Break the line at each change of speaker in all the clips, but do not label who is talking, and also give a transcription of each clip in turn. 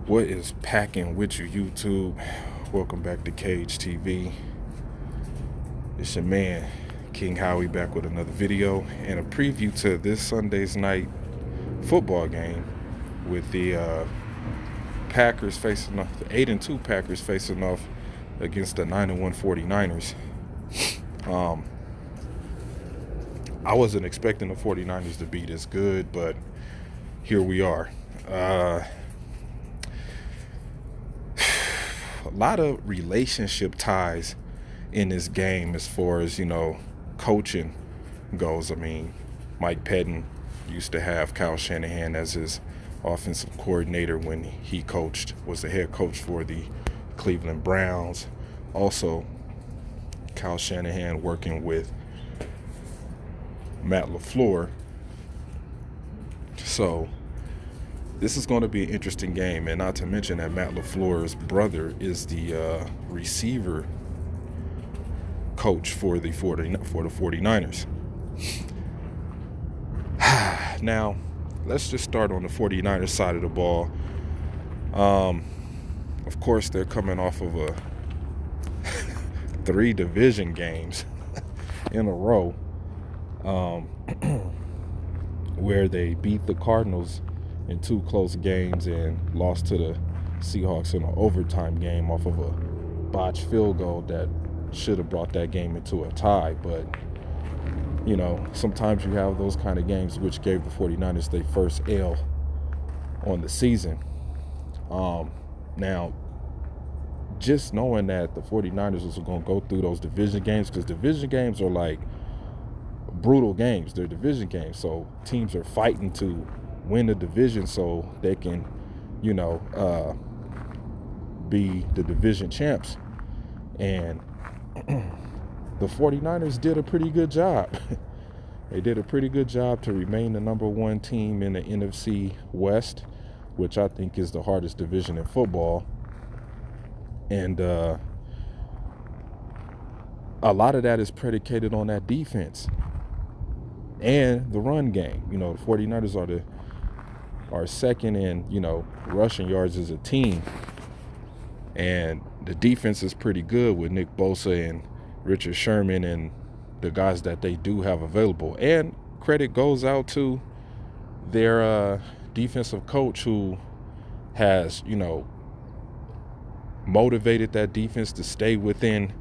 What is packing with you, YouTube? Welcome back to Cage TV. It's your man, King Howie, back with another video and a preview to this Sunday's night football game with the Packers facing off, the 8-2 Packers facing off against the 9-1 49ers. I wasn't expecting the 49ers to be this good, but here we are. A lot of relationship ties in this game as far as, coaching goes. I mean, Mike Pettin used to have Kyle Shanahan as his offensive coordinator when he was the head coach for the Cleveland Browns. Also, Kyle Shanahan working with Matt LaFleur. So this is going to be an interesting game, and not to mention that Matt LaFleur's brother is the receiver coach for the 49ers. Now, let's just start on the 49ers side of the ball. Of course, they're coming off of 3 division games in a row, where they beat the Cardinals in 2 close games and lost to the Seahawks in an overtime game off of a botched field goal that should have brought that game into a tie. But, sometimes you have those kind of games, which gave the 49ers their first L on the season. Now, just knowing that the 49ers was going to go through those division games, because division games are like brutal games. They're division games, so teams are fighting to win the division so they can, be the division champs. And the 49ers did a pretty good job. They did a pretty good job to remain the number 1 team in the NFC West, which I think is the hardest division in football. And a lot of that is predicated on that defense and the run game. The 49ers are second in, rushing yards as a team. And the defense is pretty good with Nick Bosa and Richard Sherman and the guys that they do have available. And credit goes out to their defensive coach, who has, motivated that defense to stay within,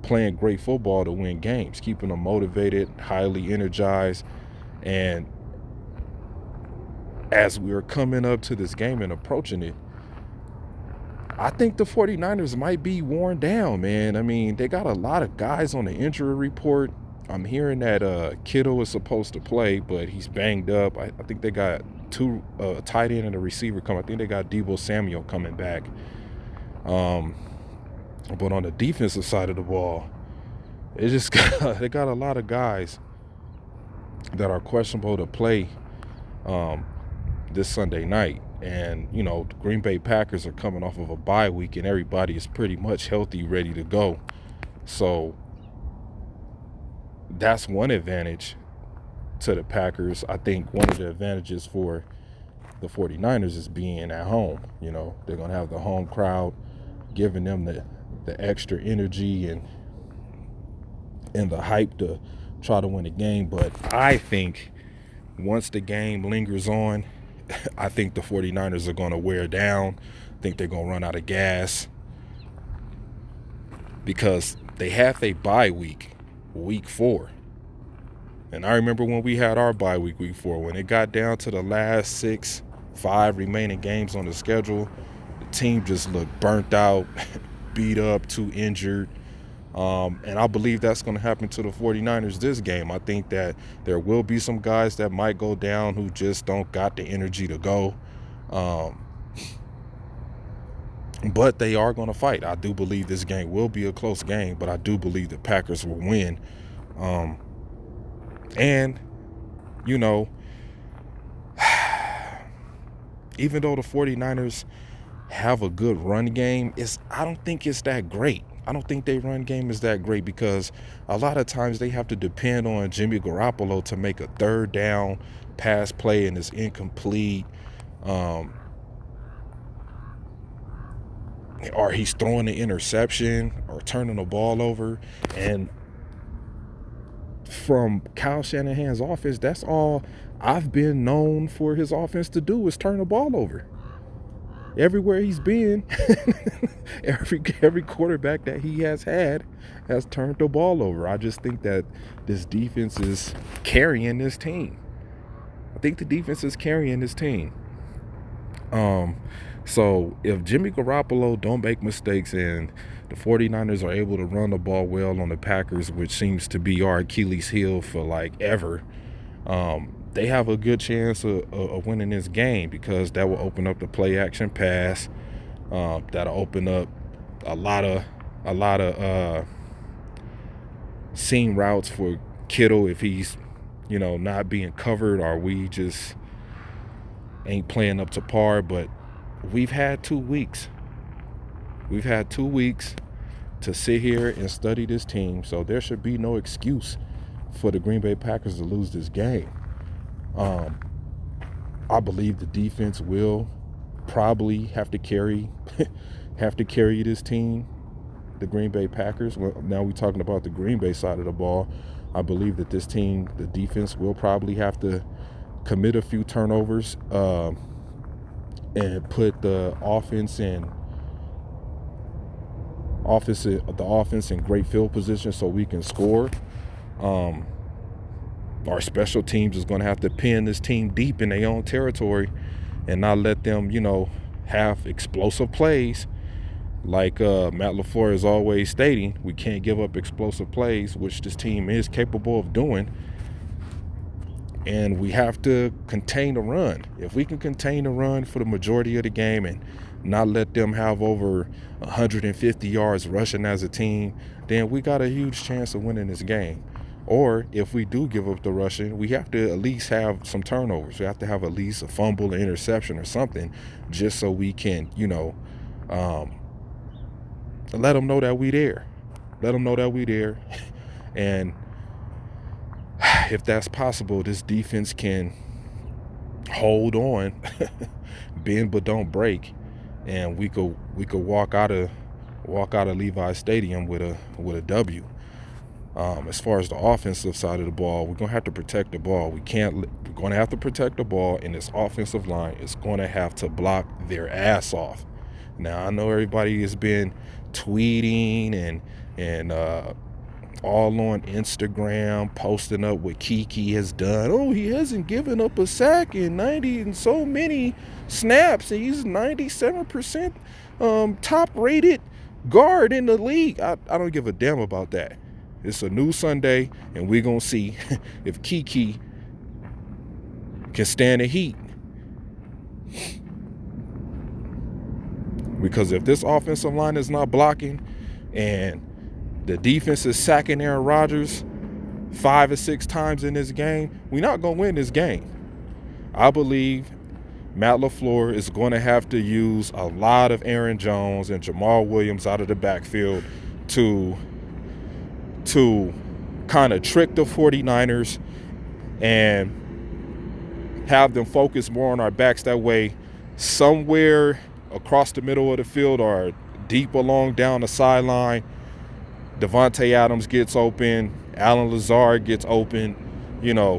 playing great football to win games, keeping them motivated, highly energized. And as we are coming up to this game and approaching it, I think the 49ers might be worn down, man. I mean, they got a lot of guys on the injury report. I'm hearing that Kittle is supposed to play, but he's banged up. I think they got 2 tight end and a receiver coming. I think they got Deebo Samuel coming back. But on the defensive side of the ball, they got a lot of guys that are questionable to play this Sunday night. And, the Green Bay Packers are coming off of a bye week, and everybody is pretty much healthy, ready to go. So that's one advantage to the Packers. I think one of the advantages for the 49ers is being at home. They're going to have the home crowd giving them the extra energy and the hype to try to win the game. But I think once the game lingers on, I think the 49ers are going to wear down. I think they're going to run out of gas, because they have a bye week 4. And I remember when we had our bye week 4, when it got down to the last 5 remaining games on the schedule, the team just looked burnt out, beat up, too injured. And I believe that's going to happen to the 49ers this game. I think that there will be some guys that might go down who just don't got the energy to go. But they are going to fight. I do believe this game will be a close game, but I do believe the Packers will win. And, even though the 49ers have a good run game, I don't think it's that great. I don't think their run game is that great because a lot of times they have to depend on Jimmy Garoppolo to make a third down pass play and it's incomplete. Or he's throwing an interception or turning the ball over. And from Kyle Shanahan's offense, that's all I've been known for his offense to do is turn the ball over. Everywhere he's been, every quarterback that he has had has turned the ball over. I just think that this defense is carrying this team. I think the defense is carrying this team. So if Jimmy Garoppolo don't make mistakes and the 49ers are able to run the ball well on the Packers, which seems to be our Achilles heel for like ever, they have a good chance of winning this game because that will open up the play action pass. That'll open up a lot of seam routes for Kittle if he's, not being covered or we just ain't playing up to par. But we've had 2 weeks. We've had 2 weeks to sit here and study this team, so there should be no excuse for the Green Bay Packers to lose this game. I believe the defense will probably have to carry this team, the Green Bay Packers. Well, now we're talking about the Green Bay side of the ball. I believe that this team, the defense, will probably have to commit a few turnovers and put the offense in great field position so we can score. Our special teams is going to have to pin this team deep in their own territory and not let them, have explosive plays. Like Matt LaFleur is always stating, we can't give up explosive plays, which this team is capable of doing. And we have to contain the run. If we can contain the run for the majority of the game and not let them have over 150 yards rushing as a team, then we got a huge chance of winning this game. Or if we do give up the rushing, we have to at least have some turnovers. We have to have at least a fumble, an interception or something just so we can, let them know that we there. Let them know that we there. And if that's possible, this defense can hold on, bend but don't break, and we could walk out of Levi Stadium with a W. As far as the offensive side of the ball, we're gonna have to protect the ball. We're gonna have to protect the ball, and this offensive line is gonna have to block their ass off. Now I know everybody has been tweeting and all on Instagram, posting up what Kiki has done. Oh, he hasn't given up a sack in 90 and so many snaps, and he's 97% top-rated guard in the league. I don't give a damn about that. It's a new Sunday, and we're going to see if Kiki can stand the heat. Because if this offensive line is not blocking and the defense is sacking Aaron Rodgers 5 or 6 times in this game, we're not going to win this game. I believe Matt LaFleur is going to have to use a lot of Aaron Jones and Jamal Williams out of the backfield to kind of trick the 49ers and have them focus more on our backs. That way, somewhere across the middle of the field or deep along down the sideline, Devontae Adams gets open, Allen Lazard gets open,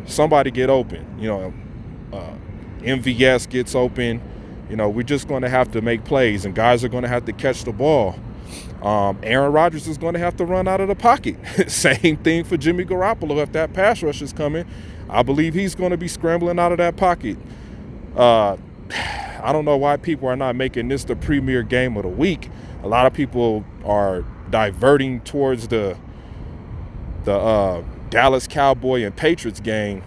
somebody get open, MVS gets open. We're just going to have to make plays, and guys are going to have to catch the ball. Aaron Rodgers is going to have to run out of the pocket. Same thing for Jimmy Garoppolo. If that pass rush is coming, I believe he's going to be scrambling out of that pocket. I don't know why people are not making this the premier game of the week. A lot of people are diverting towards the Dallas Cowboy and Patriots game.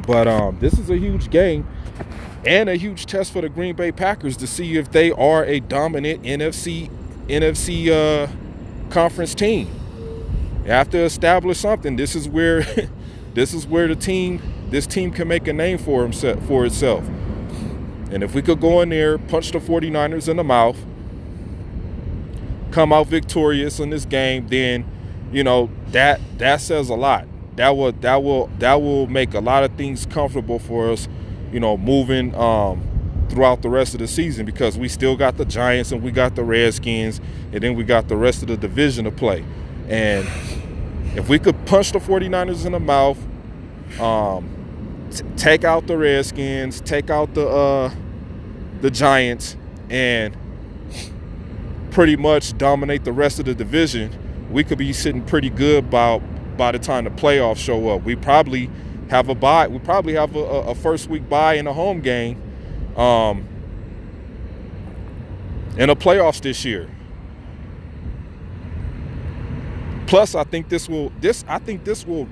But this is a huge game and a huge test for the Green Bay Packers to see if they are a dominant NFC conference team. You have to establish something. This is where this team can make a name for itself. And if we could go in there, punch the 49ers in the mouth, come out victorious in this game, then, you know, that says a lot. That will make a lot of things comfortable for us, you know, moving throughout the rest of the season, because we still got the Giants and we got the Redskins, and then we got the rest of the division to play. And if we could punch the 49ers in the mouth, take out the Redskins, take out the Giants, and pretty much dominate the rest of the division, we could be sitting pretty good by the time the playoffs show up. We probably have a bye. We probably have a first week bye in a home game in the playoffs this year. Plus, I think this will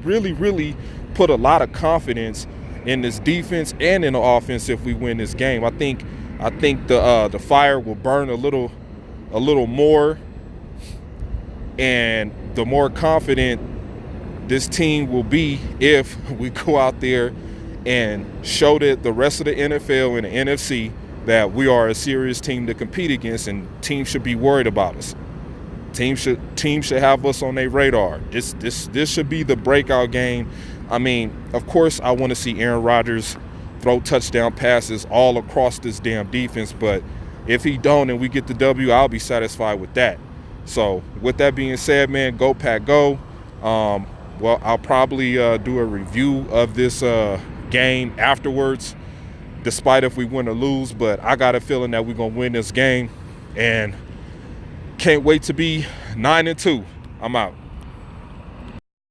really put a lot of confidence in this defense and in the offense if we win this game. I think the fire will burn a little more, and the more confident this team will be if we go out there and show the rest of the NFL and the NFC that we are a serious team to compete against, and teams should be worried about us. Teams should have us on their radar. This should be the breakout game. I mean, of course, I want to see Aaron Rodgers throw touchdown passes all across this damn defense, but if he don't and we get the W, I'll be satisfied with that. So with that being said, man, go Pack go. Well, I'll probably do a review of this game afterwards, despite if we win or lose, but I got a feeling that we're going to win this game, and can't wait to be 9-2. I'm out.